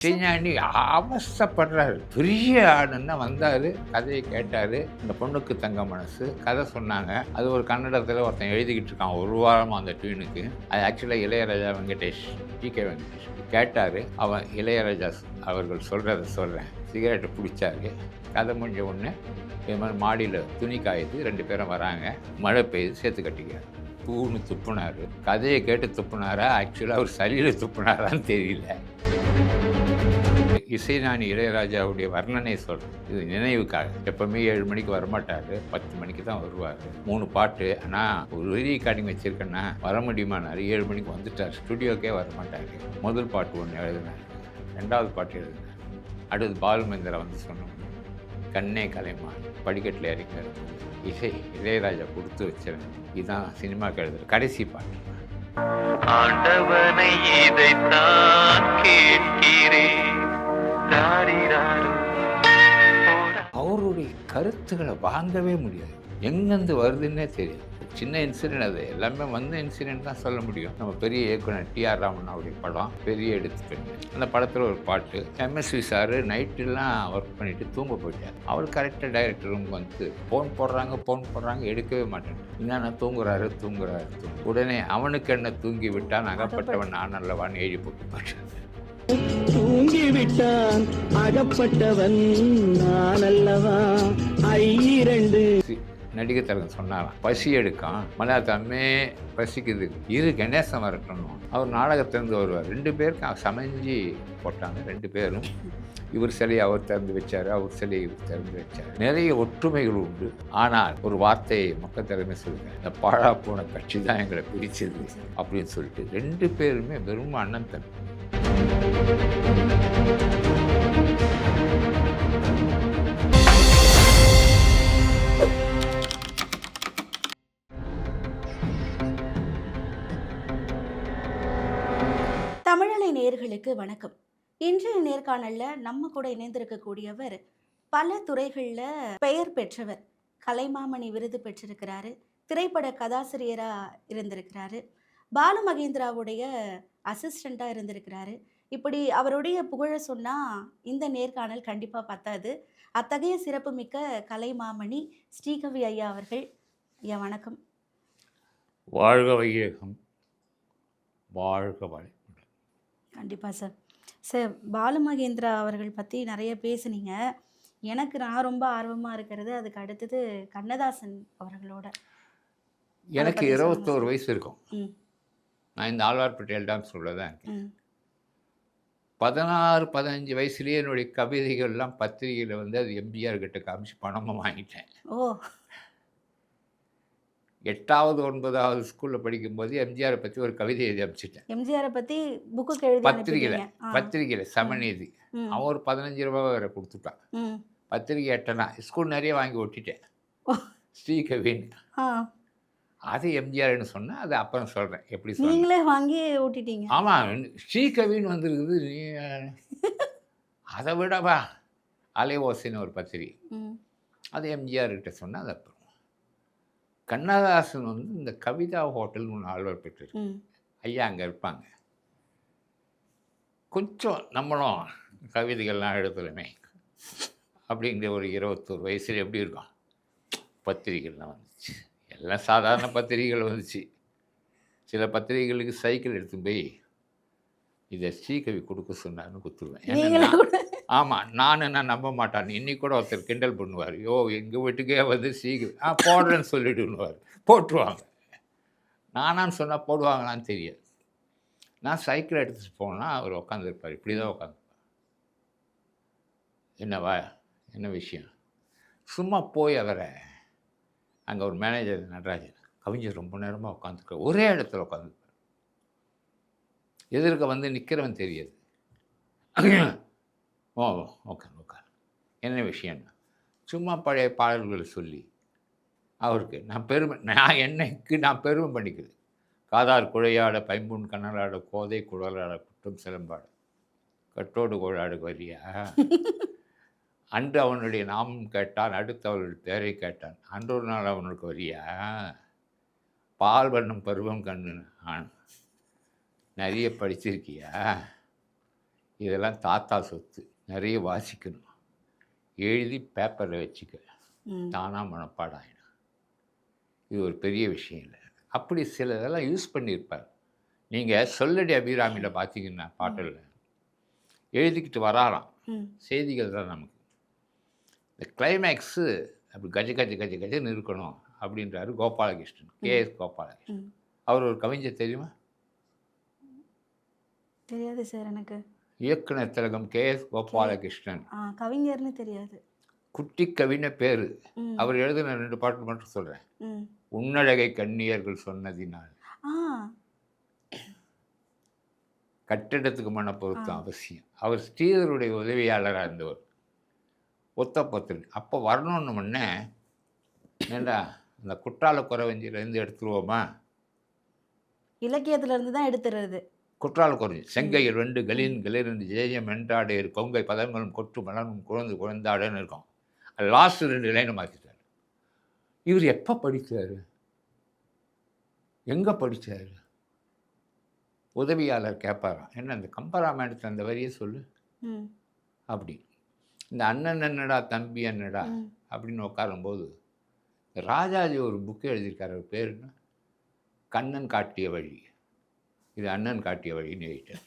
இசைஞானி அவஸ்தைப்படுறாரு. பெரிய ஆளுன்னா வந்தாரு, கதையை கேட்டாரு. இந்த பொண்ணுக்கு தங்க மனசு கதை சொன்னாங்க. அது ஒரு கன்னடத்தில் ஒருத்தன் எழுதிக்கிட்டு இருக்கான் ஒரு வாரமா அந்த டியூனுக்கு. அது ஆக்சுவலாக இளையராஜா வெங்கடேஷ், டி.கே. வெங்கடேஷ் கேட்டாரு. அவன் இளையராஜா அவர்கள் சொல்கிறத சொல்கிறேன். சிகரெட்டை பிடிச்சாரு. கதை முடிஞ்ச உடனே இது மாதிரி மாடியில் துணி காயுது, 2 பேரும் வராங்க. மழை பெய்யுது, சேர்த்து கட்டிக்கிறார். பூன்னு துப்புனாரு. கதையை கேட்டு துப்புனாரா, ஆக்சுவலாக அவர் சளியில் துப்புனாரான்னு தெரியல. இசைஞானி இளையராஜாவுடைய வர்ணனை சொல்கிறேன், இது நினைவுக்காக. எப்போவுமே 7 மணிக்கு வரமாட்டார், 10 மணிக்கு தான் வருவார். 3 பாட்டு. ஆனால் ஒரு ரீகார்டிங் வச்சுருக்கேன்னா வர முடியுமானார். 7 மணிக்கு வந்துட்டார், ஸ்டுடியோக்கே வரமாட்டார். முதல் பாட்டு ஒன்று எழுதினார், 2வது பாட்டு எழுதினார். அடுத்து பாலுமேந்திரா வந்து சொன்னோம், கண்ணே கலைமான் படிக்கட்டில் இறங்கினார். இசை இளையராஜா கொடுத்து வச்சவன். இதுதான் சினிமாக்கு எழுதுற கடைசி பாட்டு. ஆண்டவனை இதைத்தான் கேட்கிறேன். அவருடைய கருத்துக்களை வாங்கவே முடியாது, எங்கேருந்து வருதுன்னே தெரியாது. சின்ன இன்சிடென்ட், அது எல்லாமே வந்த இன்சிடென்ட் தான் சொல்ல முடியும். நம்ம பெரிய இயக்குனர் டி.ஆர். ராமண்ணாவுடைய படம் பெரிய எடுத்துப்பேன். அந்த படத்தில் ஒரு பாட்டு, எம்எஸ்வி சார் நைட்டெல்லாம் ஒர்க் பண்ணிவிட்டு தூங்க போயிட்டார். அவர் கரெக்டாக டைரக்டர் ரூமுக்கு வந்து ஃபோன் போடுறாங்க, எடுக்கவே மாட்டேன். என்னன்னா தூங்குறாரு. உடனே அவனுக்கு என்ன தூங்கி விட்டான், அகப்பட்டவன் நான் அல்லவான்னு எழுதி போட்டு போயிட்டார். தூங்கி விட்டான் அகப்பட்டவன் நான் அல்லவா. நடிகர் தரகன் சொன்னாராம், பசி எடுக்கான் மலையாளத்தம்மே பசிக்குது, இரு கணேசன் வரட்டணும். அவர் நாடகத்திலேருந்து வருவார். 2 பேருக்கு சமைஞ்சி போட்டாங்க. 2 பேரும் இவர் சிலையை அவர் திறந்து வச்சார், அவர் சிலையை இவர் திறந்து வச்சார். நிறைய ஒற்றுமைகள் உண்டு. ஆனால் ஒரு வார்த்தையை மக்கள் திறமை சொல்லுங்க, இந்த பாழா போன கட்சி தான் எங்களை பிடிச்சது அப்படின்னு சொல்லிட்டு 2 பேருமே வெறும் அண்ணன் தம்பி. தமிழலை நேயர்களுக்கு வணக்கம். இன்றைய நேர்காணலில் நம்ம கூட இணைந்திருக்கக்கூடியவர் பல துறைகளில் பெயர் பெற்றவர். கலைமாமணி விருது பெற்றிருக்கிறாரு, திரைப்பட கதாசிரியராக இருந்திருக்கிறாரு, பாலு மகேந்திராவுடைய அசிஸ்டண்ட்டாக இருந்திருக்கிறாரு. இப்படி அவருடைய புகழ சொன்னால் இந்த நேர்காணல் கண்டிப்பாக பத்தாது. அத்தகைய சிறப்புமிக்க கலைமாமணி ஸ்ரீகவி ஐயா அவர்கள். ஐயா வணக்கம். வாழ்க வையகம், வாழ்க வளம். கண்டிப்பாக சார். சார், பாலு மகேந்திரா அவர்கள் பற்றி நிறைய பேசுனீங்க. நான் ரொம்ப ஆர்வமாக இருக்கிறது அதுக்கு அடுத்தது கண்ணதாசன் அவர்களோட. எனக்கு 21 வயசு இருக்கும். நான் இந்த ஆழ்வார்பேட்டை டான்ஸ் தான் இருக்கேன். 16-15 வயசுலேயே என்னுடைய கவிதைகள்லாம் பத்திரிகையில் வந்து அது எம்ஜிஆர் கிட்ட காமிச்சு பணமும் வாங்கிட்டேன். ஓ. 8வது 9வது ஸ்கூலில் படிக்கும்போது எம்ஜிஆரை பற்றி ஒரு கவிதை எழுதி அமைச்சிட்டேன். எம்ஜிஆரை பற்றி புக்கு எழுதி பத்திரிகையில் சமநீதி. அவன் ஒரு 15 ரூபா வேறு கொடுத்துட்டான். பத்திரிகை எட்டனா ஸ்கூல் நிறைய வாங்கி ஒட்டிட்டேன். ஸ்ரீகவின்னு அது எம்ஜிஆர்னு சொன்னால் அது அப்புறம் சொல்கிறேன் எப்படி நீங்களே வாங்கி ஓட்டிட்டீங்க. ஆமாம், ஸ்ரீகவின்னு வந்துருக்குது. நீ அதை விடவா அலைவோசைன்னு ஒரு பத்திரிகை, அது எம்ஜிஆர்கிட்ட சொன்னால் அது அப்புறம். கண்ணதாசன் வந்து இந்த கவிதா ஹோட்டல்னு ஒன்று ஆழ்வார்பேட்டை இருக்கு. ஐயா அங்கே இருப்பாங்க. கொஞ்சம் நம்மளும் கவிதைகள்லாம் எழுதலுமே அப்படிங்கிற ஒரு 21 வயசில் எப்படி இருக்கும். பத்திரிகைகள்லாம் வந்துச்சு, எல்லாம் சாதாரண பத்திரிகைகள் வந்துச்சு. சில பத்திரிகைகளுக்கு சைக்கிள் எடுத்து போய் இதை ஸ்ரீகவி கொடுக்க சொன்னார்னு கொடுத்துருவேன். ஆமாம், நான் நம்ப மாட்டான். இன்னைக்கு கூட ஒருத்தர் கிண்டல் பண்ணுவார், யோ எங்கள் வீட்டுக்கே வந்து ஸ்ரீகவி போடுறேன்னு சொல்லிட்டுன்னுவார். போட்டுருவாங்க. நானான்னு சொன்னால் போடுவாங்களான்னு தெரியாது. நான் சைக்கிள் எடுத்துகிட்டு போனால் அவர் உட்காந்துருப்பார், இப்படி தான் உட்காந்துருப்பார். என்னவா, என்ன விஷயம்? சும்மா போய் அவரை அங்கே ஒரு மேனேஜர் நடராஜன் கவிஞர் ரொம்ப நேரமாக உட்காந்துருக்கார், ஒரே இடத்துல உட்காந்துருப்பார். எதிர்க்க வந்து நிற்கிறவன் தெரியாது. ஓ ஓகே, என்ன விஷயம்னா சும்மா பழைய பாடல்களை சொல்லி அவருக்கு நான் பெருமை பண்ணிக்கிறது. காதார் குழையாட பைம்புண் கண்ணலாட கோதை குழலாட குற்றம் சிலம்பாட கட்டோடு கோழாடு வரியா. அன்று அவனுடைய நாமம் கேட்டான், அடுத்து அவளுடைய பேரை கேட்டான், அன்றொரு நாள் அவனுக்கு வரியா. பால் வண்ணம் பருவம் கண்ணு நிறைய படிச்சிருக்கியா, இதெல்லாம் தாத்தா சொத்து. நிறைய வாசிக்கணும். எழுதி பேப்பரில் வச்சுக்க. ம். தானாக மனப்பாடம் ஆயிடும். இது ஒரு பெரிய விஷயம் இல்லை. அப்படி சில இதெல்லாம் யூஸ் பண்ணியிருப்பார். நீங்கள் சொல்லடி அபிராமியில் பார்த்தீங்கன்னா பாட்டில் எழுதிக்கிட்டு வராராம். ம். செய்திகள் தான் நமக்கு. இந்த கிளைமேக்ஸு அப்படி கஜ கஜ கஜ கஜன்னு இருக்கணும் அப்படின்றாரு கோபாலகிருஷ்ணன். கேஎஸ் கோபாலகிருஷ்ணன். ம். அவர் ஒரு கவிஞர் தெரியுமா? தெரியாது சார் எனக்கு. இயக்குனர் திலகம் கேஎஸ் கோபாலகிருஷ்ணன். கவிஞர்னு தெரியாது. குட்டி கவின்னு பேர். ம். அவர் எழுதின 2 பாட்டு மட்டும் சொல்கிறேன். ம். உன்னழகை கண்ணியர்கள் சொன்னதினால். ஆ. கட்டிடத்துக்கு மன பொருத்தம் அவசியம். அவர் ஸ்ரீதருடைய உதவியாளராக இருந்தவர். ஒத்த பத்திரி அப்போ வரணுன்னு முன்னே ஏண்டா இந்த குற்றால குறவஞ்சிலேருந்து எடுத்துருவோமா? இலக்கியத்துல இருந்து தான் எடுத்துறது. குற்றால குறஞ்சி செங்கையில் 2 கலின் கிளிர்ந்து ஜெயம் என்றாடேர் கொங்கை பதங்களும் கொட்டு மலரும் குழந்து குழந்தாடன்னு இருக்கும். லாஸ்ட் 2 லைனை மாற்றிட்டார். இவர் எப்போ படித்தார்? எங்கே படித்தார்? உதவியாளர் கேட்பாராம். என்ன இந்த கம்பராமாயணத்தில் அந்த வரியை சொல்லு ம். அப்படி. இந்த அண்ணன் என்னடா தம்பி என்னடா ம். அப்படின்னு உட்காரும்போது ராஜாஜி ஒரு புக்கு எழுதியிருக்காரு. அவர் பேர் என்ன? கண்ணன் காட்டிய வழி. இது அண்ணன் காட்டிய வழின்னு எழுதிட்டார்.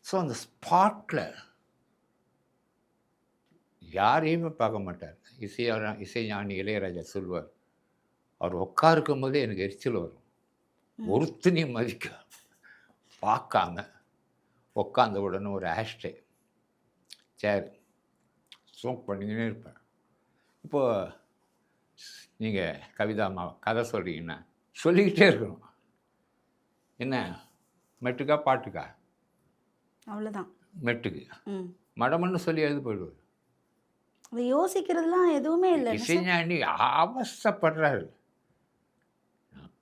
ஸோ அந்த ஸ்பாட்டில் யாரையுமே பார்க்க மாட்டார். இசைஞானி இளையராஜா சொல்வார், அவர் உட்காருக்கும் போதே எனக்கு எரிச்சல் வரும். ஒருத்தனையும் மதிக்க பார்க்காம உட்காந்த உடனே ஒரு ஆஷ்டே சேர் ஸ்மோக் பண்ணிக்கினே இருப்பேன். இப்போது நீங்கள் கவிதாமா கதை சொல்கிறீங்கன்னா சொல்லிக்கிட்டே இருக்கணும். என்ன மெட்டுக்கா பாட்டுக்கா? அவ்வளோதான். மெட்டுக்கு ம். மடமன்னு சொல்லி எழுதி போயிடுவார். அது யோசிக்கிறதுலாம் எதுவுமே இல்லை. இசைஞானி அவஸ்தைப்படுறாரு.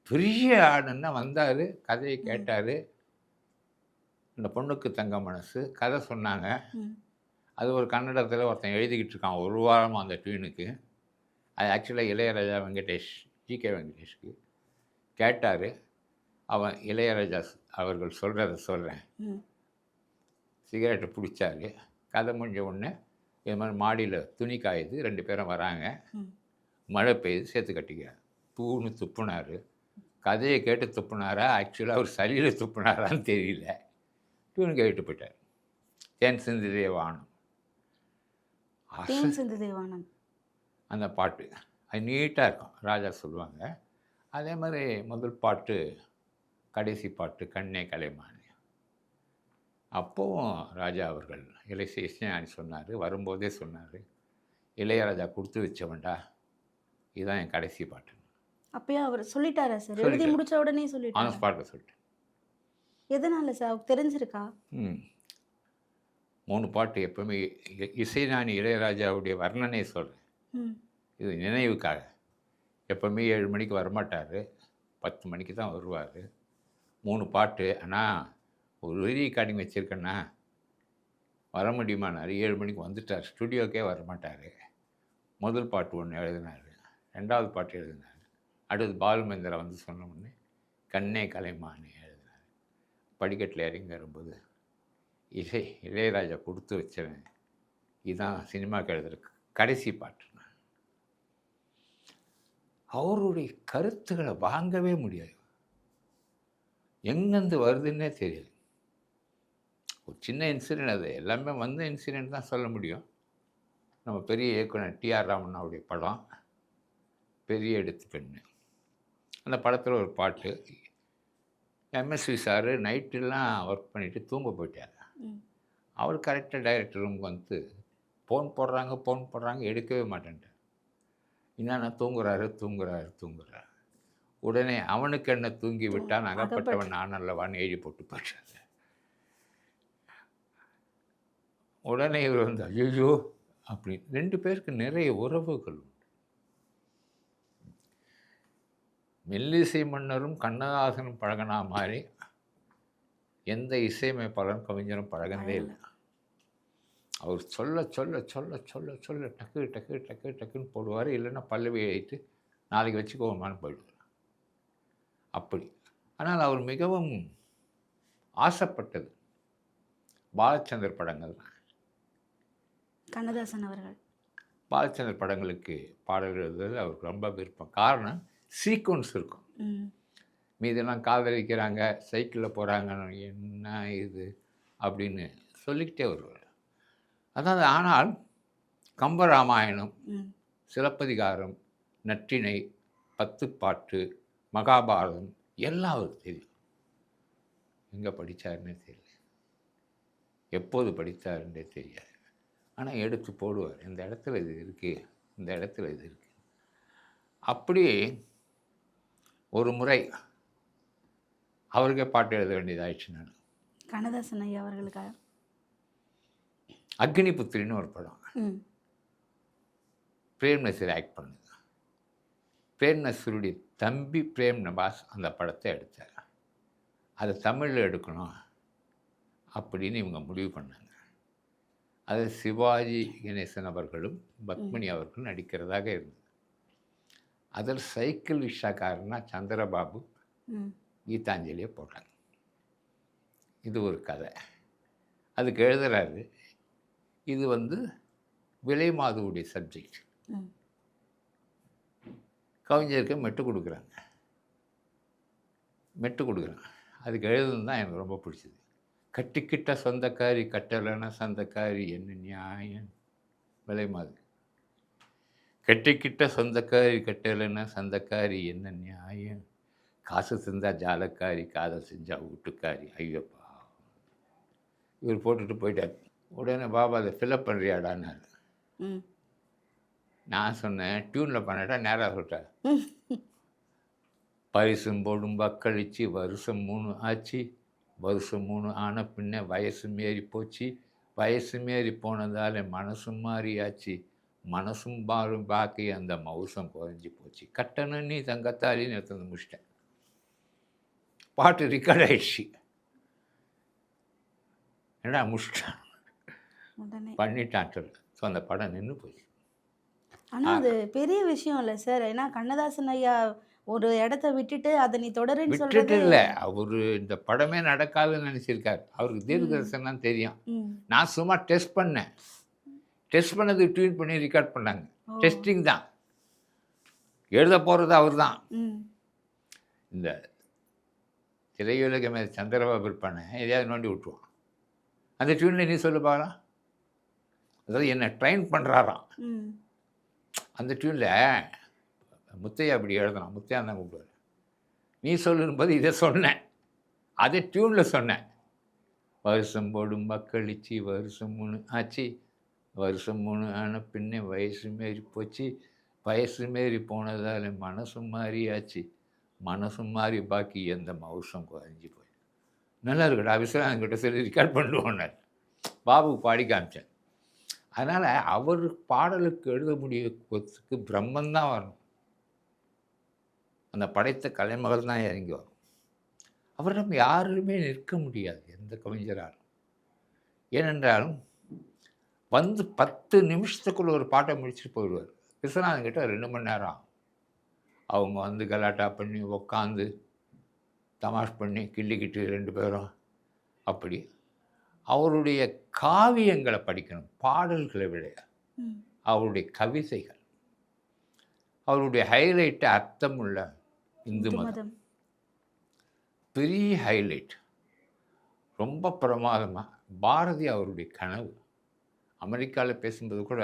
பெரிய ஆளுன்னா வந்தார், கதையை கேட்டார். இந்த பொண்ணுக்கு தங்க மனசு கதை சொன்னாங்க. ம். அது ஒரு கன்னடத்தில் ஒருத்தன் எழுதிக்கிட்டு இருக்கான் ஒரு வாரமாக அந்த டியூனுக்கு. அது ஆக்சுவலாக இளையராஜா வெங்கடேஷ், ஜிகே வெங்கடேஷ்க்கு கேட்டார். அவன் இளையராஜா அவர்கள் சொல்கிறத சொல்கிறேன். ம். சிகரெட்டை பிடிச்சாரு. கதை முடிஞ்ச உடனே இது மாதிரி மாடியில் துணி காயுது, 2 பேரும் வராங்க. ம். மழை பெய்யுது, சேர்த்து கட்டிக்கிறார். தூணு துப்புனார். கதையை கேட்டு துப்புனாரா ஆக்சுவலாக அவர் சளியில் துப்புனாரான்னு தெரியல. டியூன் கேட்டு போயிட்டார். தேன் சிந்துதே வானம். தேன் சிந்து தேவானம். அந்த பாட்டு அது நீட்டாக இருக்கும். ராஜா சொல்லுவாங்க. அதே மாதிரி முதல் பாட்டு கடைசி பாட்டு கண்ணே கலைமானி. அப்போவும் ராஜா அவர்கள் இசைஞானி சொன்னார், வரும்போதே சொன்னார், இளையராஜா கொடுத்து வச்சவன்டா, இதுதான் என் கடைசி பாட்டு. அப்பயே அவர் சொல்லிட்டாரா சார்? எழுதி சொல்லிட்டாரு. முடிச்ச உடனே ஆன் சொல்லிட்டாரா? ஸ்பாட்டில் சொல்லிட்டேன். எதனால சார்? அவருக்கு தெரிஞ்சிருக்கா? 3 பாட்டு எப்பவுமே இசைஞானி இளையராஜாவுடைய வர்ணனை சொல்கிறேன். ம். இது நினைவுக்காக. எப்பவுமே 7 மணிக்கு வரமாட்டார், 10 மணிக்கு தான் வருவார். 3 பாட்டு. ஆனால் ஒரு ரீகார்டிங் வச்சுருக்கேன்னா வர முடியுமானார். 7 மணிக்கு வந்துட்டார். ஸ்டுடியோக்கே வரமாட்டார். முதல் பாட்டு ஒன்று எழுதினார், 2வது பாட்டு எழுதினார். அடுத்து பாலுமேந்திரா வந்து சொன்ன உடனே கண்ணே கலைமானி எழுதினார். படிக்கட்டில் இறங்கி வரும்போது இளையராஜா கொடுத்து வச்சவன், இதுதான் சினிமாவுக்கு எழுதுகிற கடைசி பாட்டு. அவருடைய கருத்துக்களை வாங்கவே முடியாது. எங்கேருந்து வருதுன்னே தெரியாது. ஒரு சின்ன இன்சிடெண்ட், அது எல்லாமே வந்த இன்சிடெண்ட் தான் சொல்ல முடியும். நம்ம பெரிய இயக்குனர் டிஆர் ராமண்ணாவுடைய படம் பெரிய எடுத்து பெண்ணு. அந்த படத்தில் ஒரு பாட்டு, எம்எஸ்வி சார் நைட்டெல்லாம் ஒர்க் பண்ணிவிட்டு தூங்க போயிட்டார். ம். அவர் கரெக்டாக டைரக்டர் ரூமுக்கு வந்து ஃபோன் போடுறாங்க, எடுக்கவே மாட்டேன்ட்டார். என்னன்னா தூங்குறாரு. உடனே அவனுக்கு என்ன தூங்கி விட்டான் அகப்பட்டவன் நான் அல்லவான்னு எழுதி போட்டு போயிட்டார். உடனே இவர் வந்து ஐயோ அப்படி 2 பேருக்கு நிறைய உறவுகள் உண்டு. மெல்லிசை மன்னரும் கண்ணதாசனும் பழகினா மாதிரி எந்த இசையமைப்பாளரும் கவிஞரும் பழகினதே இல்லை. அவர் சொல்ல சொல்ல சொல்ல சொல்ல சொல்ல டக்கு டக்கு டக்கு டக்குன்னு போடுவார். இல்லைன்னா பல்லவி எழுதிட்டு நாளைக்கு வச்சுக்கோமான்னு போயிடுவார். அப்படி. ஆனால் அவர் மிகவும் ஆசைப்பட்டது பாலச்சந்தர் படங்கள் தான். கண்ணதாசன் அவர்கள். பாலச்சந்தர் படங்களுக்கு பாடல் எழுதுறது அவருக்கு ரொம்ப விருப்பம். காரணம் சீக்வன்ஸ் இருக்கும். ம். மீதெல்லாம் காதலிக்கிறாங்க, சைக்கிளில் போகிறாங்க, என்ன இது அப்படின்னு சொல்லிக்கிட்டே வருவார். அதாவது ஆனால் கம்பராமாயணம், ம். சிலப்பதிகாரம், நற்றிணை, பத்துப்பாட்டு, மகாபாரதம் எல்லாம் அவருக்கு தெரியும். எங்கே படித்தாருன்னே தெரியல, எப்போது படித்தாருன்னே தெரியாது. ஆனால் எடுத்து போடுவார், இந்த இடத்துல இது இருக்குது, இந்த இடத்துல இது இருக்குது. அப்படியே ஒரு முறை அவருக்கே பாட்டு எழுத வேண்டியதாகிடுச்சு. நான் கண்ணதாசன் ஐயா அவர்களுக்காக. அக்னிபுத்திரின்னு ஒரு படம், ம். பிரேம் நசீர் ஆக்ட் பண்ணுது. பிரேம் நசீருடைய தம்பி பிரேம் நவாஸ் அந்த படத்தை எடுத்தார். அதை தமிழில் எடுக்கணும் அப்படின்னு இவங்க முடிவு பண்ணாங்க. அது சிவாஜி கணேசன் அவர்களும் பத்மினி அவர்களும் நடிக்கிறதாக இருந்தது. அதில் சைக்கிள் ரிக்ஷாக்காரனா சந்திரபாபு ம். கீதாஞ்சலியை போட்டாங்க. இது ஒரு கதை. அதுக்கு எழுதுறாரு, இது விலை மாதுவுடைய சப்ஜெக்ட். ம். கவிஞருக்கு மெட்டு கொடுக்குறாங்க. அதுக்கு எழுதுனது தான் எனக்கு ரொம்ப பிடிச்சது. கட்டிக்கிட்ட சொந்தக்காரி கட்டலைன்னா சொந்தக்காரி என்ன நியாயம். விலை மாது. கட்டிக்கிட்ட சொந்தக்காரி கட்டலைன்னா சொந்தக்காரி என்ன நியாயம். காசு செஞ்சா ஜாலக்காரி, காதல் செஞ்சா வீட்டுக்காரி. ஐயோப்பா. இவர் போட்டுட்டு போயிட்டார். உடனே பாபா அதை ஃபில்அப் பண்ணுறியாடான்னாரு. ம். நான் சொன்னேன், டியூனில் பண்ணட்டா. நேராக சொல்லிட்டார். பரிசும் போடும் பக்களிச்சு வருஷம் 3 ஆச்சு. வருஷம் 3 ஆன பின்ன வயசு மீறி போச்சு. வயசு மீறி போனதால் மனசும் மாறியாச்சு. மனசும் பாரும் பாக்கி அந்த மவுசம் குறைஞ்சி போச்சு. கட்டணம் நீ தங்கத்தாலின்னு எடுத்து முடிச்சிட்டேன். பாட்டு ரெக்கார்ட் ஆயிடுச்சு. என்னடா முடிச்சிட்டான், உடனே பண்ணிட்டான் சொல்லு. ஸோ அந்த படம் நின்று போச்சு. ஆனால் அது பெரிய விஷயம் இல்லை சார். ஏன்னா கண்ணதாசன் ஐயா ஒரு இடத்த விட்டுட்டு அதை நீ தொடருன்னு விட்டுட்டு சொல்றது. இல்லை, அவர் இந்த படமே நடக்காதுன்னு நினச்சிருக்காரு. அவருக்கு தீர்க்கதரிசனம் தெரியும். ம். நான் சும்மா டெஸ்ட் பண்ணேன். டெஸ்ட் பண்ணது ட்யூன் பண்ணி ரெக்கார்ட் பண்ணாங்க. ஓ. டெஸ்டிங் தான். எழுத போகிறது அவர் தான். ம். இந்த திரையுலகமே சந்திரபாபு இருப்பானே, எதையாவது நோண்டி விட்டுருவான். அந்த டியூனில் நீ சொல்லு பார்க்கலாம். அதாவது என்னை ட்ரெயின் பண்ணுறாராம். ம். அந்த டியூனில் முத்தையா அப்படி எழுதலாம். முத்தையா தான் கூப்பிடுவார். நீ சொல்லும்போது இதை சொன்னேன், அதை டியூனில் சொன்னேன். வருஷம் போடும் மக்களிச்சு வருஷம் 3 ஆச்சு. வருஷம் 3 ஆன பின்னே வயசு மீறி போச்சு. வயசு மீறி போனதால் மனசும் மாறியாச்சு. மனசும் மாறி பாக்கி எந்த மவுசம் குறைஞ்சி போய். நல்லா இருக்கடா, விஸ்வநாதன்கிட்ட சொல்லி ரெக்கார்ட் பண்ணுவோன்னார். பாபுக்கு பாடி காமிச்சேன். அதனால் அவர் பாடலுக்கு எழுத முடியறதுக்கு பிரம்மந்தான் வரணும். அந்த படைத்த கலைமகள் தான் இறங்கி வரும். அவரிடம் யாருமே நிற்க முடியாது, எந்த கவிஞராலும். ஏனென்றாலும் 10 நிமிஷத்துக்குள்ள ஒரு பாட்டை முடிச்சுட்டு போயிடுவார். விஸ்வநாதன் கிட்ட 2 மணி நேரம் ஆகும். அவங்க கலாட்டா பண்ணி உக்காந்து தமாஷ் பண்ணி கிள்ளிக்கிட்டு 2 பேரும். அப்படி அவருடைய காவியங்களை படிக்கணும், பாடல்களை விட ம். அவருடைய கவிதைகள். அவருடைய ஹைலைட்டு அர்த்தமுள்ள இந்து மதம். மதம். பெரிய ஹைலைட், ரொம்ப பிரமாதமாக. பாரதி அவருடைய கனவு. அமெரிக்காவில் பேசும்போது கூட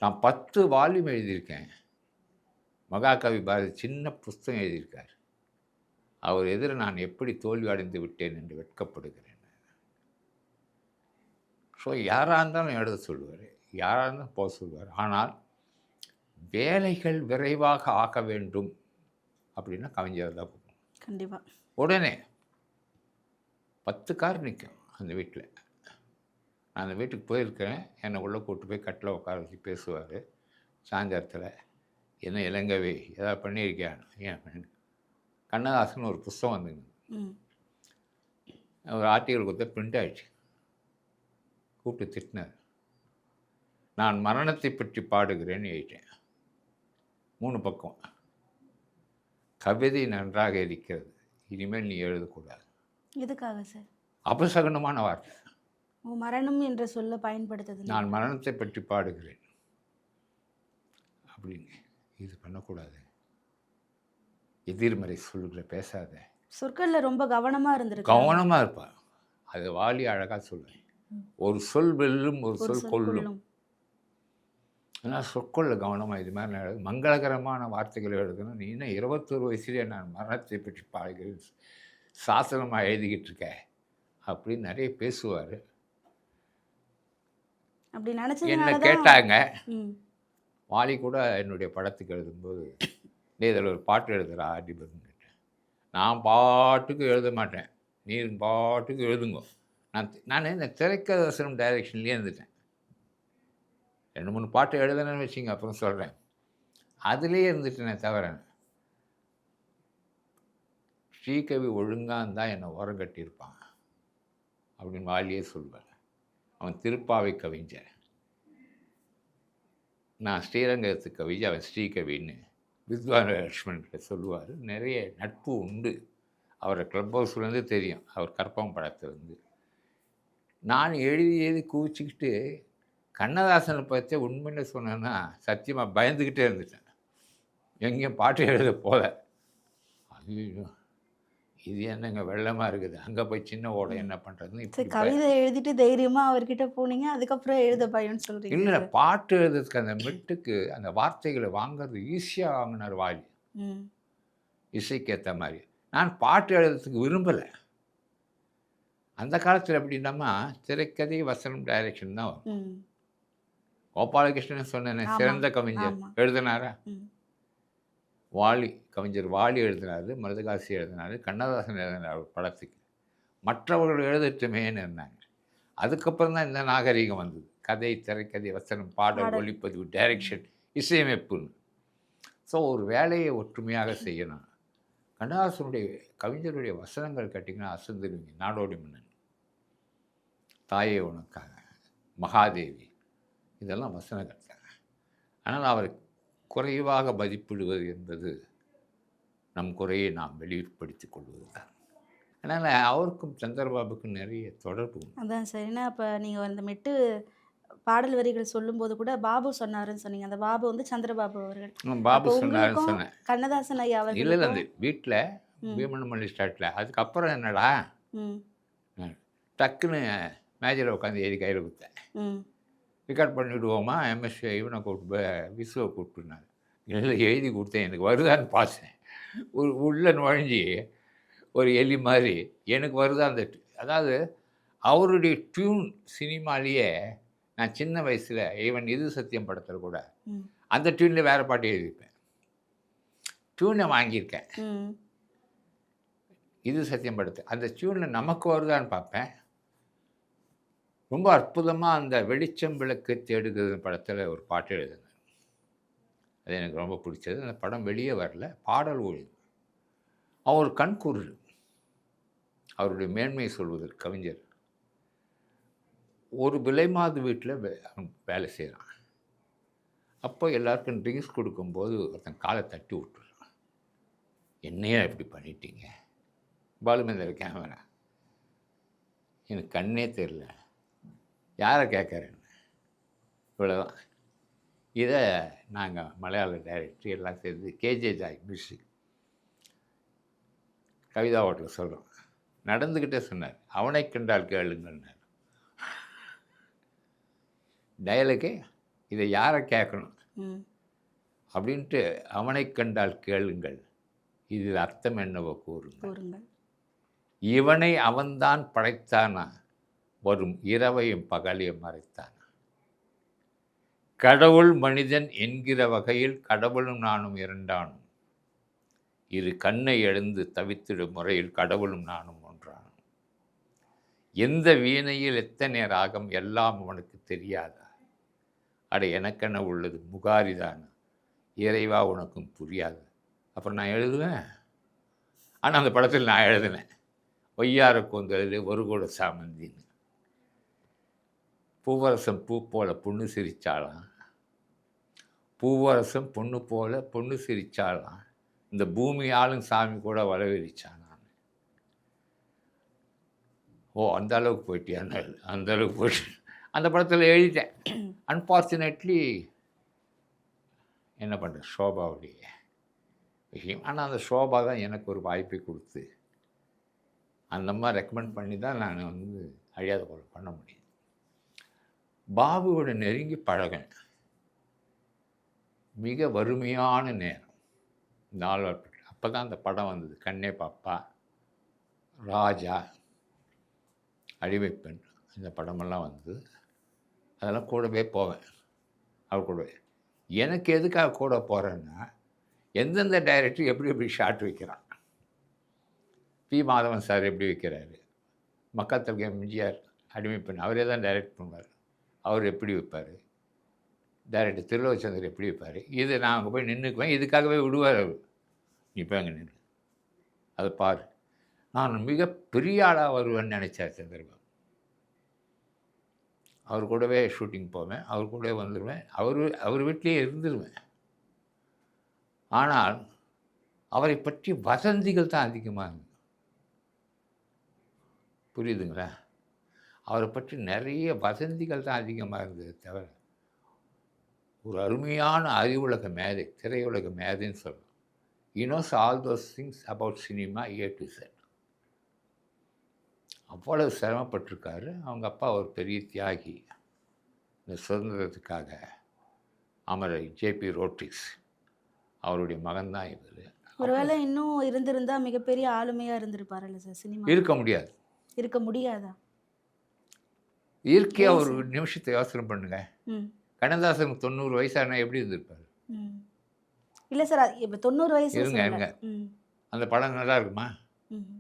நான் 10 வால்யூம் எழுதியிருக்கேன். மகாகவி பாரதி சின்ன புஸ்தகம் எழுதியிருக்கார். அவர் எதிர நான் எப்படி தோல்வி அடைந்து விட்டேன் என்று வெட்கப்படுகிறேன். ஸோ யாராக இருந்தாலும் எழுத சொல்லுவார், யாராக இருந்தாலும் போக சொல்லுவார். ஆனால் வேலைகள் விரைவாக ஆக்க வேண்டும் அப்படின்னா கவிஞர் தான் போகணும். கண்டிப்பாக. உடனே 10 கார் நிற்கும் அந்த வீட்டில். நான் அந்த வீட்டுக்கு போயிருக்கிறேன். என்னை உள்ளே கூப்பிட்டு போய் கட்டில் உட்கார வச்சு பேசுவார். சாயந்தரத்தில் என்ன இளங்கவி ஏதாவது பண்ணியிருக்கியான்னு. ஏன் பண்ணு. கண்ணதாசன் ஒரு புஸ்தகம் வந்துங்க, ம். ஒரு ஆர்டிகல் கொடுத்த பிரிண்ட் ஆகிடுச்சு. கூப்பிட்டு திட்டினார். நான் மரணத்தை பற்றி பாடுகிறேன்னு எழுதிட்டேன். 3 பக்கம். கவிதை நன்றாக இருக்கிறது, இனிமேல் நீ எழுதக்கூடாது. எதுக்காக சார்? அபசகனமான வார்த்தை. ஓ! மரணம் என்ற சொல்ல பயன்படுத்துது நான் நீங்க. மரணத்தை பற்றி பாடுகிறேன் அப்படின்னு. இது பண்ணக்கூடாது. எதிர்மறை சொல்லுகளை பேசாத. சொற்கள்ல ரொம்ப கவனமா இருந்திருக்காங்க. கவனமாக இருப்பா. அது வாலி அழகாக சொல்லுவேன். ஒரு சொல் வெல்லும், ஒரு ஒரு சொல் சொல் கொல்லும். கொல்லும். ஆனால் சொற்கொள்ள கவனமாக இது மாதிரி நடக்குது. மங்களகரமான வார்த்தைகளை எழுதணும். நீ இன்னும் 21 வயசுலேயே நான் மரணத்தை பற்றி பாடுகிறேன், சாசனமாக எழுதிக்கிட்டு இருக்க அப்படின்னு நிறைய பேசுவார். அப்படி என்ன நினைச்சதுனால தான் கேட்டாங்க. ம். வாலி கூட என்னுடைய படத்துக்கு எழுதும்போது, டேய் இதில் ஒரு பாட்டு எழுதுறா ஆடிபர்னு கேட்டேன். நான் பாட்டுக்கு எழுத மாட்டேன், நீ பாட்டுக்கு எழுதுங்க. நான் இந்த திரைக்கதை வசனம் டைரக்ஷன்லேயே இருந்துட்டேன். 2 3 பாட்டு எழுதுனேன்னு வச்சுங்க, அப்புறம் சொல்கிறேன். அதுலேயே இருந்துட்டேனே தவிர, ஸ்ரீகவி ஒழுங்காக இருந்தால் என்னை ஓரம் கட்டியிருப்பான் அப்படின்னு வாலியே சொல்வார். அவன் திருப்பாவை கவிஞர், நான் ஸ்ரீரங்கத்து கவி, அவன் ஸ்ரீகவின்னு வித்வான் லக்ஷ்மண்கிட்ட சொல்லுவார். நிறைய நட்பு உண்டு. அவரை க்ளப் ஹவுஸ்லேருந்து தெரியும், அவர் கற்பகம் படத்துலேருந்து. நான் எழுதி குவிச்சிக்கிட்டு கண்ணதாசனை பற்றி உண்மையில சொன்னேன்னா சத்தியமாக பயந்துக்கிட்டே இருந்துட்டேன். எங்கேயும் பாட்டு எழுத போல. ஐயோ இது என்னங்க வெள்ளமாக இருக்குது, அங்கே போய் சின்ன ஓடை என்ன பண்ணுறதுன்னு சரி, இப்படி கவிதை எழுதிட்டு தைரியமா அவர்கிட்ட போனீங்க. அதுக்கப்புறம் எழுத பயம்னு சொல்றீங்க இல்லை சார். பாட்டு எழுதுறதுக்கு அந்த மெட்டுக்கு அந்த வார்த்தைகளை வாங்குறது ஈஸியாக வாங்கினார் வாலி, ம். இசைக்கு ஏற்ற மாதிரி. நான் பாட்டு எழுதுறதுக்கு விரும்பலை. அந்த காலத்தில் எப்படின்னா திரைக்கதை வசனம் டைரக்ஷன் தான் வரும். ம். கோபாலகிருஷ்ணன் சொன்னேனே ஆமா, சிறந்த கவிஞர், ஆமா. எழுதினாரா? ம். வாலி, கவிஞர் வாலி எழுதினாரு, மருதகாசி எழுதினாரு, கண்ணதாசன் எழுதினார் ஒரு படத்துக்கு. மற்றவர்கள் எழுதட்டுமேன்னு இருந்தாங்க. அதுக்கப்புறம் தான் இந்த நாகரீகம் வந்தது. கதை, திரைக்கதை, வசனம், பாடல், பாடல். ஒளிப்பதிவு, டைரக்ஷன், இசையமைப்புன்னு. ஸோ ஒரு வேலையை ஒற்றுமையாக செய்யணும். கண்ணதாசனுடைய கவிஞருடைய வசனங்கள் கேட்டிங்கன்னா அசந்துருவீங்க. நாடோடி மன்னன், தாயே உனக்காக, மகாதேவி, இதெல்லாம் வசனங்கள் தான். ஆனால் அவரை குறைவாக மதிப்பிடுவது என்பது நம் குறையை நாம் வெளிப்படுத்திக் கொள்வது தான். அதனால் அவருக்கும் சந்திரபாபுக்கும் நிறைய தொடர்பு உண்டு. அதான் சார். ஏன்னா அப்ப நீங்க அந்த மெட்டு பாடல் வரிகள் சொல்லும்போது கூட பாபு சொன்னாருன்னு சொன்னீங்க. அந்த பாபு வந்து சந்திரபாபு அவர்கள். பாபு அப்போ சொன்னாருன்னு உங்களுக்கும் சொன்னேன். கண்ணதாசன் ஐயா இல்லை இல்லை, அவர்களுக்கும் அந்த வீட்டில் ம். பீமனமல்லி ஸ்டாட்டில். அதுக்கப்புறம் என்னடா, ம். டக்குன்னு மேஜில் உட்காந்து எழுதி கையில் கொடுத்தேன். ம். ரெக்கார்ட் பண்ணிவிடுவோமா, எம்எஸ் இவனை கூப்பிட்டு விசுவை கூப்பிட்டுனாரு. இல்லை எழுதி கொடுத்தேன், எனக்கு வருதான்னு பார்த்தேன். உள்ள நுழைஞ்சி ஒரு எலி மாதிரி எனக்கு வருதா அந்த அதாவது அவருடைய டியூன் சினிமாலேயே நான் சின்ன வயசில் ஈவன் இது சத்தியம் படத்தில் கூட ம். அந்த டியூனில் வேறு பாட்டு எழுதியிருப்பேன். டியூனை வாங்கியிருக்கேன் ம். இது சத்தியம் படத்தை. அந்த டியூனில் நமக்கு வருதான்னு பார்ப்பேன். ரொம்ப அற்புதமாக அந்த வெளிச்சம் விளக்கு தேடுகிறது படத்தில் ஒரு பாட்டு எழுதினேன். அது எனக்கு ரொம்ப பிடிச்சது. அந்த படம் வெளியே வரல, பாடல் ஓடுது. அவர் கண்குருடு, அவருடைய மேன்மையை சொல்வதற்கு கவிஞர். ஒரு விலைமாது வீட்டில் அவன் வேலை செய்கிறான். அப்போ எல்லாருக்கும் ட்ரிங்க்ஸ் கொடுக்கும்போது ஒருத்தன் காலை தட்டி விட்டுறான். என்னையா இப்படி பண்ணிட்டீங்க? பாலுமேந்தர் கேமரா, எனக்கு கண்ணே தெரில, யாரை கேட்குறேன்னு. இவ்வளோதான். இதை நாங்கள் மலையாள டைரக்டர் எல்லாம் சேர்ந்து கேஜே ஜாய் மியூசிக் கவிதா ஹோட்டலில் சொல்கிறோம். நடந்துக்கிட்டே சொன்னார், அவனை கண்டால் கேளுங்கன்னார். டயலுக்கு இதை யாரை கேட்கணும் ம். அப்படின்ட்டு, அவனை கண்டால் கேளுங்கள், இதில் அர்த்தம் என்னவோ கூறுங்கள். கூறுங்கள். இவனை அவன்தான் படைத்தானா, வரும் இரவையும் பகலையும் மறைத்தானா. கடவுள் மனிதன் என்கிற வகையில் கடவுளும் நானும் இரண்டானும். இரு கண்ணை எழுந்து தவித்திடும் முறையில் கடவுளும் நானும் ஒன்றானும். எந்த வீணையில் எத்தனை ராகம் எல்லாம் அவனுக்கு தெரியாதா? அட எனக்கென்ன உள்ளது முகாரிதானா, இறைவா உனக்கும் புரியாது. அப்புறம் நான் எழுதுவேன். ஆனால் அந்த படத்தில் நான் எழுதினேன், ஒய்யார கூந்தலில் ஒரு கூட சாமந்தின்னு. பூவரசம் பூ போல பொண்ணு சிரிச்சாலாம், பூவரசம் பொண்ணு போல பொண்ணு சிரிச்சாலாம், இந்த பூமி ஆளும் சாமி கூட வளவெரிச்சானான். ஓ அந்த அளவுக்கு போயிட்டியான்னு. அந்த அளவுக்கு போயிட்டு அந்த படத்தில் எழுதிட்டேன். அன்ஃபார்ச்சுனேட்லி என்ன பண்ணுறது, ஷோபாவுடைய விஷயம். ஆனால் அந்த ஷோபா தான் எனக்கு ஒரு வாய்ப்பை கொடுத்து அந்த மாதிரி ரெக்கமெண்ட் பண்ணி தான் நான் வந்து அழியாத குரல் பண்ண முடியும். பாபுவோட நெருங்கி பழகினேன். மிக வறுமையான நேரம், நால்வர்பட்டு. அப்போ தான் அந்த படம் வந்தது, கண்ணே பாப்பா, ராஜா, அடிமைப்பெண், இந்த படமெல்லாம் வந்து அதெல்லாம் கூடவே போவேன் அவர் கூடவே. எனக்கு எதுக்காக கூட போகிறேன்னா, எந்தெந்த டைரக்டர் எப்படி எப்படி ஷாட் வைக்கிறான், பி மாதவன் சார் எப்படி வைக்கிறாரு, மக்கள் தலைவர் எம்ஜிஆர் அடிமைப்பெண் அவரே தான் டைரக்ட் பண்ணுவார், அவர் எப்படி வைப்பார், டைரக்டர் திருலோச்சந்தர் எப்படி வைப்பார், இது நான் அங்கே போய் நின்றுக்குவேன். இதுக்காகவே விடுவார் அவர், நீ போய் அங்கே நின்று அதை பாரு. நான் மிக பெரிய ஆளாக வருவேன்னு நினச்சார் சந்திரபாபு. அவர் கூடவே ஷூட்டிங் போவேன், அவர் கூடவே வந்துடுவேன், அவர் வீட்டிலேயே இருந்துருவேன். ஆனால் அவரை பற்றி வதந்திகள் தான் அதிகமாக இருந்தது. புரியுதுங்களா? அவரை பற்றி நிறைய வதந்திகள் தான் அதிகமாக இருந்தது தவிர ஒரு அருமையான அறிவுலக மேதை, திரையுலக மேதைன்னு சொல்லலாம். He knows all those things about cinema A to Z. அவ்வளவு சிரமப்பட்டிருக்காரு. அவங்க அப்பா ஒரு பெரிய தியாகி, இந்த சுதந்திரத்துக்காக அமரர் ஜேபி ரோட்ரிக்ஸ், அவருடைய மகன் தான் இவர். ஒருவேளை இன்னும் இருந்திருந்தா மிகப்பெரிய ஆளுமையா இருந்திருப்பாருல்ல சார் சினிமா? இருக்க முடியாது. இருக்க முடியாதா? இயற்கையாக ஒரு நிமிஷத்தை யோசனை பண்ணுங்க. ம் கண்ணதாசனுக்கு 90 வயசானா எப்படி இருந்திருப்பார்? ம் இல்லை சார், இப்போ 90 வயசு இருங்க சொல்லல. இருங்க, ம் அந்த படம் நல்லா இருக்குமா? ம்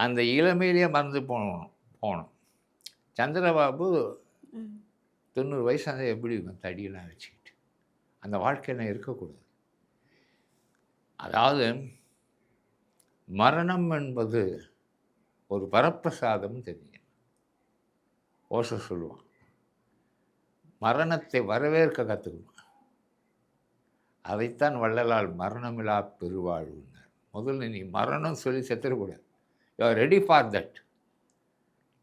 அந்த இளமையிலேயே மறந்து போகணும். சந்திரபாபு ம் 90 வயசாக எப்படி இருக்கும் தடியெல்லாம் வச்சுக்கிட்டு? அந்த வாழ்க்கையெல்லாம் இருக்கக்கூடாது. அதாவது மரணம் என்பது ஒரு வரப்பிரசாதம் தெரியும். ஓசோ சொல்லுவான், மரணத்தை வரவேற்க கற்றுக்கணும். அதைத்தான் வள்ளலால் மரணமில்லா பெருவாழ்வுன்னார். முதல்ல நீ மரணம் சொல்லி செத்துடக்கூடாது. You are ready for that.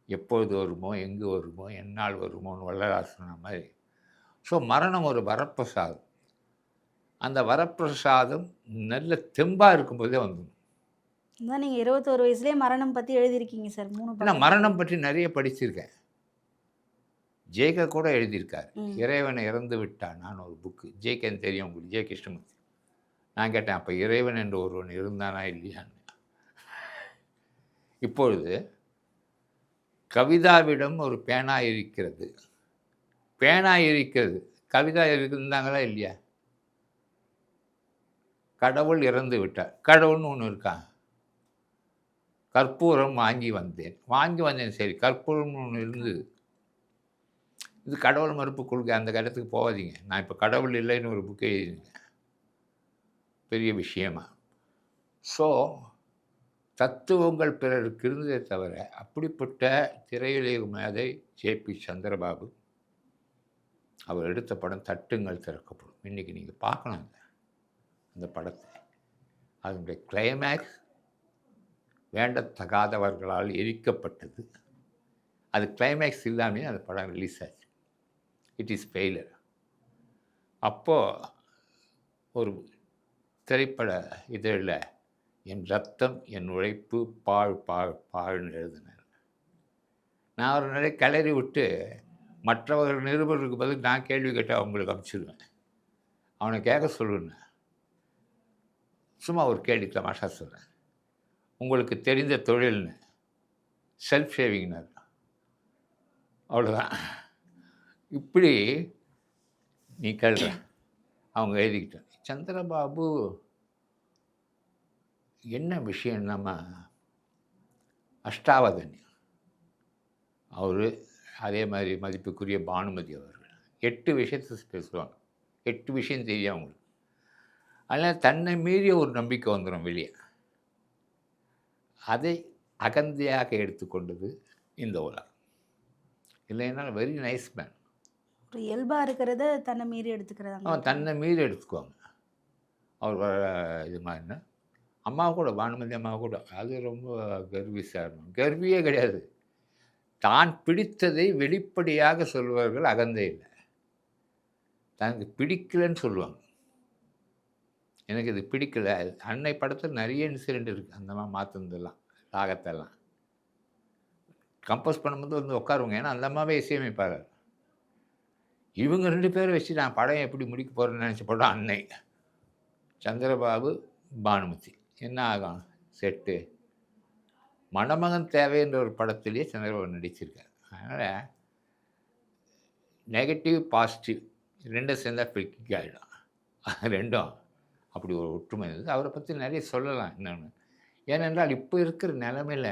எப்பொழுது வருமோ, எங்கு வருமோ, எந்நாள் வருமோன்னு வள்ளலார் சொன்ன மாதிரி. ஸோ மரணம் ஒரு வரப்பிரசாதம். அந்த வரப்பிரசாதம் நல்ல தெம்பாக இருக்கும்போதே வந்துடும். அதான் நீங்கள் 21 வயசுலேயே மரணம் பற்றி எழுதியிருக்கீங்க சார். 3 நான் மரணம் பற்றி நிறைய படிச்சிருக்கேன். ஜேகே கூட எழுதியிருக்காரு, ம். இறைவனை இறந்து விட்டான் நான் ஒரு புக்கு. ஜேகேன்னு தெரியும் உங்களுக்கு, ஜே கிருஷ்ணமூர்த்தி. நான் கேட்டேன், அப்போ இறைவன் என்று ஒருவன் இருந்தானா இல்லையான்னு. இப்பொழுது கவிதாவிடம் ஒரு பேனா இருக்கிறது, பேனா இருக்கிறது, கவிதா இருந்தாங்களா இல்லையா? கடவுள் இறந்து விட்டார், கடவுள்னு ஒன்று இருக்கான். கற்பூரம் வாங்கி வந்தேன் சரி, கற்பூரம்னு ஒன்று இருந்தது. இது கடவுள் மறுப்பு கொள்கை, அந்த இடத்துக்கு போகாதீங்க. நான் இப்போ கடவுள் இல்லைன்னு ஒரு புக்கை எழுதிங்க, பெரிய விஷயமா. ஸோ தத்துவங்கள் பிறருக்கு இருந்ததே தவிர அப்படிப்பட்ட திரையுலக மேதை ஜேபி சந்திரபாபு. அவர் எடுத்த படம் தட்டுங்கள் திறக்கப்படும். இன்றைக்கி நீங்கள் பார்க்கலாம் அந்த படத்தை. அதனுடைய கிளைமேக்ஸ் வேண்டத்தகாதவர்களால் எரிக்கப்பட்டது. அது கிளைமேக்ஸ் இல்லாமல் அந்த படம் ரிலீஸ் ஆச்சு. It is failure. அப்போது ஒரு திரைப்பட இதழில் என் ரத்தம் என் உழைப்பு பாழ்னு எழுதினேன். நான் ஒரு நிறைய கிளறி விட்டு மற்றவர்கள் நிருபருக்கு பதில் நான் கேள்வி கேட்டு அவங்களுக்கு அனுப்பிச்சிடுவேன். அவனை கேட்க சொல்லுவேன். சும்மா ஒரு கேள்வி தமாஷா சொல்கிறேன், உங்களுக்கு தெரிந்த தொழில்னு செல்ஃப் ஷேவிங்னார். அவ்வளோதான். இப்படி நீ கேள்ற அவங்க எழுதிக்கிட்டேன். சந்திரபாபு என்ன விஷயம், நம்ம அஷ்டாவதனி அவர், அதே மாதிரி மதிப்புக்குரிய பானுமதி அவர்கள் 8 விஷயத்தை பேசுவாங்க. 8 விஷயம் தெரியும் அவங்களுக்கு. அதனால் தன்னை மீறிய ஒரு நம்பிக்கை வந்துடும் வெளியே. அதை அகந்தையாக எடுத்துக்கொண்டது இந்த உலகம். இல்லைன்னா வெரி நைஸ் மேன். ஒரு இயல்பாக இருக்கிறத தன்னை மீறி எடுத்துக்கிறாங்க. அவன் தன்னை மீறி எடுத்துக்குவாங்க. அவர் இது மாதிரினா அம்மா கூட, பானுமதி அம்மா கூட. அது ரொம்ப கர்விசாரம். கர்வியே கிடையாது. தான் பிடித்ததை வெளிப்படையாக சொல்பவர்கள் அகந்தை இல்ல. தனக்கு பிடிக்கலன்னு சொல்லுவாங்க. எனக்கு இது பிடிக்கல. அன்னை படத்துல நெறைய இன்சிடென்ட் இருக்கு. அந்த மாரி மாத்துனதெல்லாம், ராகத்தெல்லாம். கம்போஸ் பண்ணும்போது வந்து உட்காருவாங்க. ஏன்னா, அந்த அம்மாவே இசையமைப்பாளர். இவங்க 2 பேர வச்சு நான் படம் எப்படி முடிக்க போறேன்னு நெனச்ச படம் அன்னை. சந்திரபாபு, பானுமதி. என்ன ஆகும்? செட்டு. மணமகன் தேவைன்ற ஒரு படத்திலேயே சந்திரபாபு நடிச்சிருக்காரு. அதனால நெகட்டிவ், பாசிட்டிவ் 2ம் சேர்ந்தா கிக் ஆயிடும். 2ம் அப்படி ஒரு ஒற்றுமை இருந்தது. அவர பத்தி நெறைய சொல்லலாம் இன்னொன்னு. ஏனென்றால், இப்ப இருக்கிற நெலைமையில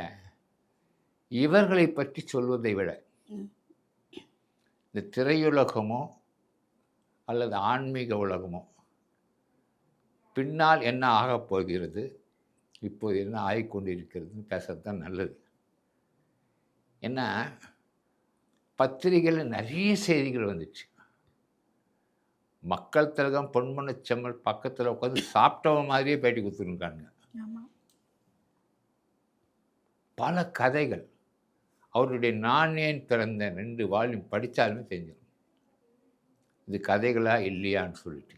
இவர்களை பற்றி சொல்வதை விட, ம். இந்த திரையுலகமோ அல்லது ஆன்மீக உலகமோ, பின்னால் என்ன ஆகப் போகிறது, இப்போது என்ன ஆகிக்கொண்டிருக்கிறதுன்னு பேசுறது தான் நல்லது. ஏன்னா, பத்திரிகையில நெறைய செய்திகள் வந்துச்சு. மக்கள் திலகம், பொன்மனச் செம்மல் பக்கத்துல உட்காந்து சாப்பிட்டவன் மாதிரியே பேட்டி குடுத்துருக்கானுங்க. ஆமா. பல கதைகள். அவருடைய நான் ஏன் பிறந்தேன் 2 வால்யூம் படிச்சாலுமே தெரிஞ்சிரும். இது கதைகளா இல்லையான்னு சொல்லிட்டு.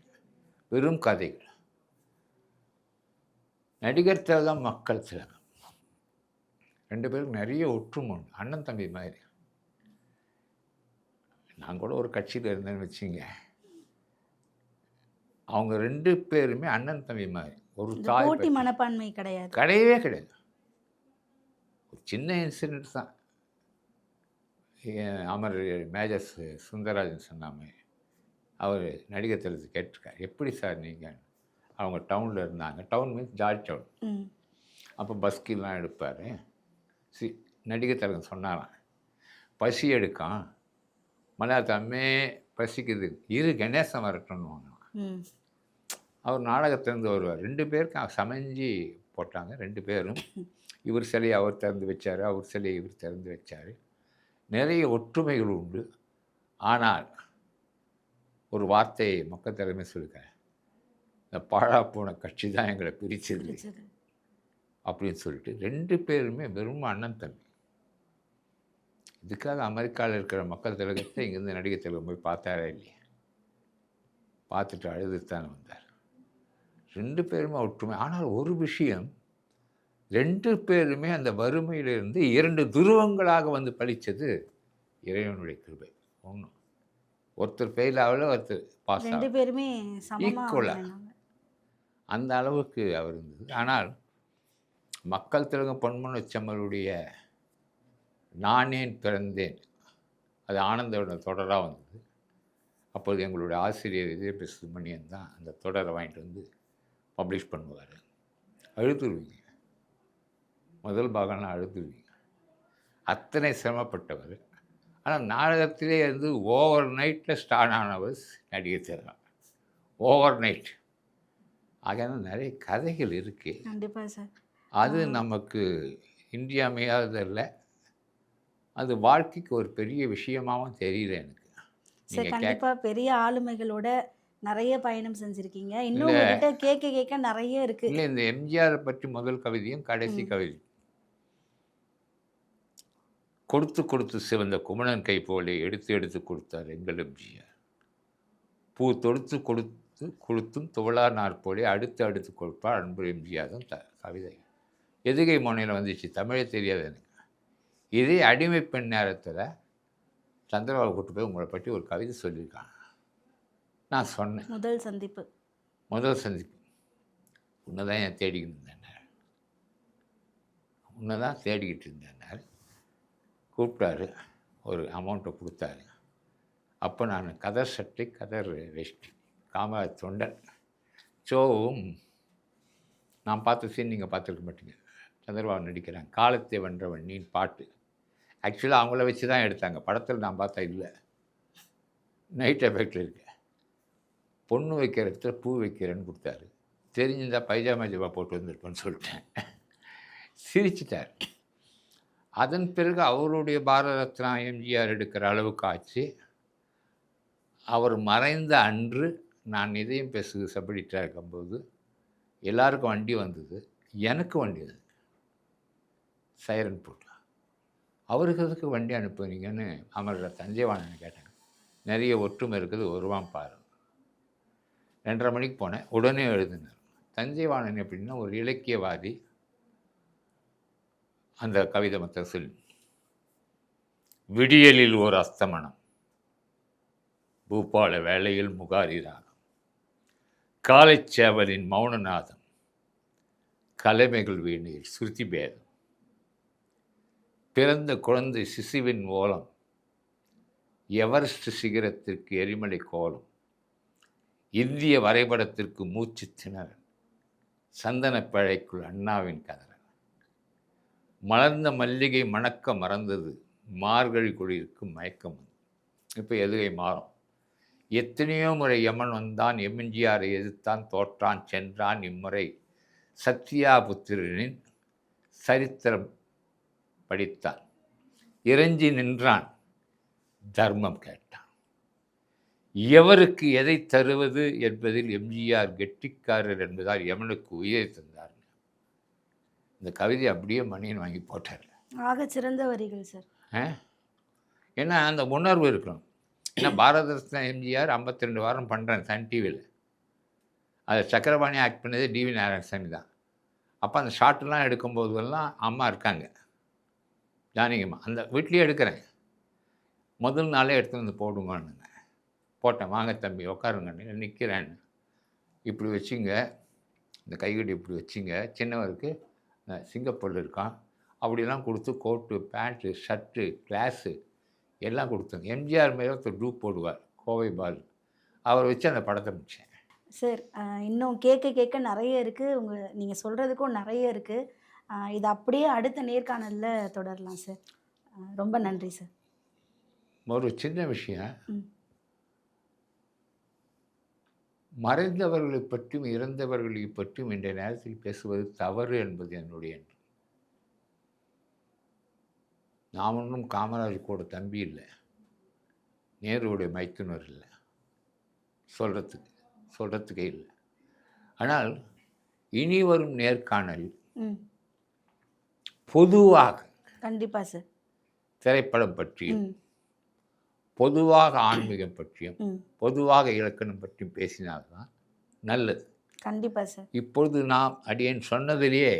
வெறும் கதைகள். நடிகர் திலகம், மக்கள் திலகம். 2 பேருக்கும் நெறைய ஒற்றுமை உண்டு. அண்ணன் தம்பி மாதிரி. நான் கூட ஒரு கட்சியில இருந்தேன்னு வச்சுங்க. அவங்க 2 பேருமே அண்ணன் தம்பி மாதிரி. ஒரு இந்த தாய் போட்டி பெற்ற மனப்பான்மை கிடையாது. கிடையவே கிடையாது. ஒரு சின்ன இன்சிடென்ட் தான். அமர் மேஜர் சுந்தரராஜன் சொன்னாமே. அவர் நடிகர் திலகத்தை கேட்டிருக்காரு. எப்படி சார் நீங்க? அவங்க டவுன்ல இருந்தாங்க. Town means George Town. ம். அப்போ பஸ்கிலாம் எடுப்பார். நடிகர் திலகம் சொன்னாராம். பசி எடுக்கான். மலையாளத்தம்மே பசிக்குது. இரு கணேசன் வரட்டும்னுவாங்க. ம். அவர் நாடகத்திலேருந்து வருவார். 2 பேருக்கும் சமைஞ்சு போட்டாங்க. 2 பேரும். இவர் சிலையை அவர் திறந்து வச்சார். அவர் சிலையை இவர் திறந்து வச்சார். நிறைய ஒற்றுமைகள் உண்டு. ஆனால் ஒரு வார்த்தையை மக்கள் தலைமை சொல்லிருக்காரு. இந்த பாழா போன கட்சி தான் எங்களை பிரிச்சது பிடிச்சது. அப்படின்னு சொல்லிட்டு 2 பேருமே வெறும் அண்ணன் தம்பி. இதுக்காக அமெரிக்காவில் இருக்கிற மக்கள் திலகத்தை இங்கேருந்து நடிகர் திலகம் போய் பார்த்தாரே இல்லையா? பார்த்துட்டு அழுதுத்தானே வந்தார். 2 பேருமே ஒற்றுமை. ஆனால் ஒரு விஷயம், 2 பேருமே அந்த வறுமையிலிருந்து 2 துருவங்களாக வந்து பழிச்சது இறைவனுடைய கிருபை. ஒன்றும் ஒருத்தர் ஃபெயில் ஆகல, ஒருத்தர் பாஸ் 2 ஆகல. பேருமே சமமா ஈக்குவலா. விளையாண்டாங்க. அந்த அளவுக்கு அவர் இருந்தது. ஆனால் மக்கள் திலகம் பொன்மனச் செம்மலுடைய நான் ஏன் பிறந்தேன், அது ஆனந்தோட தொடராக வந்தது. அப்போது எங்களுடைய ஆசிரியர் இதய சுப்ரமணியன் தான் அந்த தொடரை வாங்கிட்டு வந்து பப்ளிஷ் பண்ணுவார். அழுதுருவீங்க. முதல் பாகம்லாம் அழுதுருவீங்க. அத்தனை சிரமப்பட்டவர். ஆனால் நாடகத்திலே இருந்து ஓவர் நைட்டில் ஸ்டார்ட் ஆனவர் நடிகர் திலகம். Over night. ஆக நிறைய கதைகள் இருக்குது. கண்டிப்பா சார். அது நமக்கு இன்றியமையாததில்ல. அது வாழ்க்கைக்கு ஒரு பெரிய விஷயமாவும் தெரியல எனக்கு. சார் நீங்கள் கண்டிப்பா பெரிய ஆளுமைகளோட நிறைய பயணம் செஞ்சிருக்கீங்க. இன்னும் இல்லை உங்ககிட்ட கேட்க கேட்க நிறைய இருக்கு. இல்லை இந்த எம்ஜிஆரை பற்றி முதல் கவிதையும் கடைசி ம். கவிதை. கொடுத்து கொடுத்து சிவந்த குமணன் கை போலே எடுத்து எடுத்து கொடுத்தார் எங்கள் எம்ஜிஆர். பூ தொடுத்து கொடுத்து கொடுத்தும் துவளார் நாற்போலே அடுத்து அடுத்து கொடுப்பார் அன்பு எம்ஜிஆர் தான் கவிதை. எதுகை மோனையில் வந்துச்சு. தமிழே தெரியாது எனக்கு. இதே அடிமை பெண் நேரத்தில் சந்திரபாபு கூட்டு போய் உங்களை பற்றி ஒரு கவிதை சொல்லியிருக்காங்க. நான் சொன்னேன். முதல் சந்திப்பு. முதல் சந்திப்பு. உன்னை தான் ஏன் தேடிக்கிட்டு இருந்தேன். உன்னை தான் தேடிக்கிட்டு இருந்தேன். கூப்பிட்டாரு. ஒரு அமௌண்ட்டை கொடுத்தாரு. அப்போ நான் கதர் சட்டை, கதர் வேஷ்டி, காமராஜ் தொண்டன். ஸோ நான் பார்த்த சீன் நீங்கள் பார்த்துருக்க மாட்டீங்க. சந்திரபாபு நடிக்கிறாங்க. காலத்தை வென்றவன் நீ பாட்டு. ஆக்சுவலாக அவங்கள வச்சு தான் எடுத்தாங்க. படத்தில் நான் பார்த்தா இல்லை. நைட் எஃபெக்டில் இருக்கு. பொண்ணு வைக்கிற இடத்துல பூ வைக்கிறேன்னு கொடுத்தாரு. தெரிஞ்சிருந்தா பைஜாமா ஜபா போட்டு வந்திருப்பேன்னு சொல்லிட்டேன். சிரிச்சிட்டார். அதன் பிறகு அவருடைய பாரத ரத்னா எம்ஜிஆர் எடுக்கிற அளவுக்கு ஆச்சு. அவர் மறைந்த அன்று நான் இதயம் பேசுது சப் எடிட்டராக இருக்கும்போது எல்லாருக்கும் வண்டி வந்தது. எனக்கு வண்டி அது சைரன் போட்டலாம். அவருக்கு எதுக்கு வண்டி அனுப்புனீங்கன்னு அமரர் தஞ்சைவாணனை கேட்டாங்க. நிறைய ஒற்றுமை இருக்குது, வருவான் பாரு. 2:30 மணிக்கு போனேன், உடனே எழுதினார். தஞ்சைவாணன் எப்படின்னா ஒரு இலக்கியவாதி. அந்த கவிதை மொத்தம் சொல்லி, விடியலில் ஒரு அஸ்தமனம், பூபால வேளையில் முகாரி ராகம், காலைச்சேவலின் மௌனநாதம், கலைமைகள் வீணையில் ஸ்ருதி பேதம், பிறந்த குழந்தை சிசுவின் ஓலம், எவரெஸ்ட் சிகரத்திற்கு எரிமலை கோலம், இந்திய வரைபடத்திற்கு மூச்சு திணறல், சந்தனப் பிழைக்குள் அண்ணாவின் கதறல், மலர்ந்த மல்லிகை மணக்க மறந்தது, மார்கழி குளிருக்கு மயக்கம் வந்து. இப்போ எதுகை மாறும். எத்தனையோ முறை யமன் வந்தான், எம்ஜிஆரை எதிர்த்தான், தோற்றான், சென்றான். இம்முறை சத்யாபுத்திரனின் சரித்திரம் படித்தான், இறைஞ்சி நின்றான், தர்மம் கேட்டான். எவருக்கு எதை தருவது என்பதில் எம்ஜிஆர் கெட்டிக்காரர் என்பதால் யமனுக்கு உயிரை தந்தார். இந்த கவிதை அப்படியே மணியன் வாங்கி போட்டார். ஆக சிறந்த வரிகள் சார். ஏன்னா அந்த உணர்வு இருக்கணும். ஏன்னா பாரத ரத்னா எம்ஜிஆர் 52 வாரம் பண்ணுறேன் சன் டிவியில். அதை சக்கரபாணி ஆக்ட் பண்ணதே டிவி நாராயணசாமி தான். அப்போ அந்த ஷார்ட்லாம் எடுக்கும்போதெல்லாம் அம்மா இருக்காங்க, ஜானகிம்மா. அந்த வீட்லேயே எடுக்கிறேன். முதல் நாளே எடுத்து வந்து போடுங்கன்னு போட்டேன். வாங்க தம்பி உட்காருங்க, நிற்கிறேன்னு. இப்படி வச்சுங்க, இந்த கைகட்டி இப்படி வச்சுங்க. சின்னவருக்கு சிங்கப்பூரில் இருக்கான், அப்படிலாம் கொடுத்து கோட்டு, பேண்ட்டு, ஷர்ட்டு, கிளாஸு எல்லாம் கொடுத்தோங்க. எம்ஜிஆர் மேலே ஒருத்தர் குரூப் போடுவார், கோவை பால். அவரை வச்சு அந்த படத்தை முடித்தேன். சார் இன்னும் கேட்க நிறைய இருக்குது. நீங்கள் சொல்கிறதுக்கும் நிறைய இருக்குது. இது அப்படியே அடுத்த நேர்காணலில் தொடரலாம் சார். ரொம்ப நன்றி சார். ஒரு சின்ன விஷயம், மறைந்தவர்களை பற்றியும் இறந்தவர்களை பற்றியும் இன்றைய நேரத்தில் பேசுவது தவறு என்பது என்னுடைய எண்ணம். நான் ஒன்றும் காமராஜ் கூட தம்பி இல்லை, நேருடைய மைத்துனர் இல்லை, சொல்கிறதுக்கே இல்லை. ஆனால் இனி வரும் நேர்காணல் பொதுவாக கண்டிப்பாக சார் திரைப்படம் பற்றியும் பொதுவாக ஆன்மீகம் பற்றியும் பொதுவாக இலக்கணம் பற்றியும் பேசினால்தான் நல்லது. கண்டிப்பாக சார். இப்பொழுது நாம் அடியேன் சொன்னதிலேயே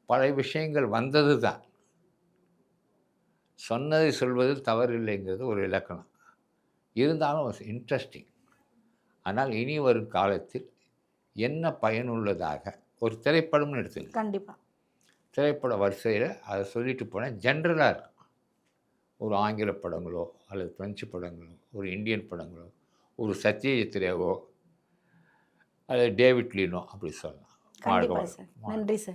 பல விஷயங்கள் வந்தது தான். சொன்னதை சொல்வதில் தவறு இல்லைங்கிறது ஒரு இலக்கணம். இருந்தாலும் இன்ட்ரெஸ்டிங். ஆனால் இனி வரும் காலத்தில் என்ன பயனுள்ளதாக ஒரு திரைப்படம்னு எடுத்துங்க. கண்டிப்பாக திரைப்பட வரிசையில் அதை சொல்லிட்டு போனேன். ஜென்ரலாக இருக்கும். ஒரு ஆங்கில படங்களோ அல்லது பிரெஞ்சு படங்களோ, ஒரு இந்தியன் படங்களோ, ஒரு சத்யஜித் ரேவோ அல்லது டேவிட் லீனோ, அப்படி சொல்லலாம். கண்டிப்பாக சார். நன்றி சார்.